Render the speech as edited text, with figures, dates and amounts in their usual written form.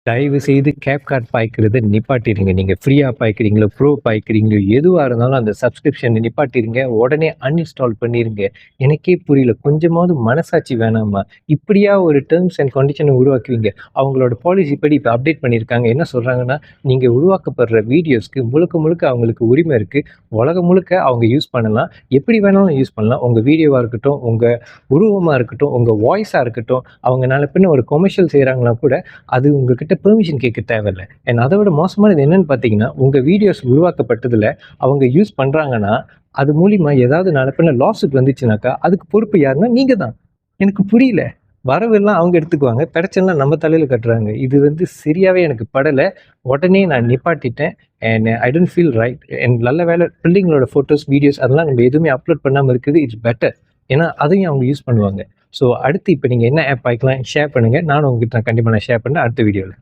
தயவு செய்து CapCut பாய்க்கிறத நிப்பாட்டிருங்க. நீங்க ஃப்ரீயா பாய்க்கிறீங்களோ, ப்ரோ பாய்க்கிறீங்களோ, எதுவா இருந்தாலும் அந்த சப்ஸ்கிரிப்ஷன நிப்பாட்டிருங்க. உடனே அன்இன்ஸ்டால் பண்ணிருங்க. எனக்கே புரியல. கொஞ்சமாவது மனசாட்சி வேணாமா? இப்படியா ஒரு டெர்ம்ஸ் அண்ட் கண்டிஷன உருவாக்குவீங்க? அவங்களோட பாலிசி படி இப்ப அப்டேட் பண்ணியிருக்காங்க. என்ன சொல்றாங்கன்னா, நீங்க உருவாக்கப்படுற வீடியோஸ்க்கு முழுக்க முழுக்க அவங்களுக்கு உரிமை இருக்கு. உலகம் முழுக்க அவங்க யூஸ் பண்ணலாம். எப்படி வேணாலும் யூஸ் பண்ணலாம். உங்க வீடியோவா இருக்கட்டும், உங்க உருவமா இருக்கட்டும், உங்க வாய்ஸா இருக்கட்டும், அவங்க நாள பின்ன ஒரு கமர்ஷியல் செய்றாங்கன்னா கூட அது உங்ககிட்ட பெர்மிஷன் கேட்க தேவையில்ல. அண்ட் அத விட மோசமானது என்னன்னு பார்த்தீங்கன்னா, உங்க வீடியோஸ் உருவாக்கப்பட்டதுல அவங்க யூஸ் பண்றாங்கன்னா, அது மூலியமா ஏதாவது நாள பின்ன லாஸுட் வந்துச்சுனாக்கா, அதுக்கு பொறுப்பு யாருன்னா நீங்க தான். எனக்கு புரியல. வரவெல்லாம் அவங்க எடுத்துக்குவாங்க. பிரச்சனைலாம் நம்ம தலையில கட்டுறாங்க. இது சரியாவே எனக்கு படல. உடனே நான் நிப்பாட்டிட்டேன். And I don't feel right. And நல்ல வேளை பிள்ளைங்களோட ஃபோட்டோஸ், வீடியோஸ் அதெல்லாம் நம்ம எதுவுமே அப்லோட் பண்ணாம இருக்குது. It's better. ஏன்னா, அதையும் அவங்க யூஸ் பண்ணுவாங்க. ஸோ அடுத்து இப்ப நீங்க என்ன ஆப் பாய்க்கலாம் ஷேர் பண்ணுங்க. நானும் உங்ககிட்ட கண்டிப்பா நான் ஷேர் பண்றேன் அடுத்த வீடியோல.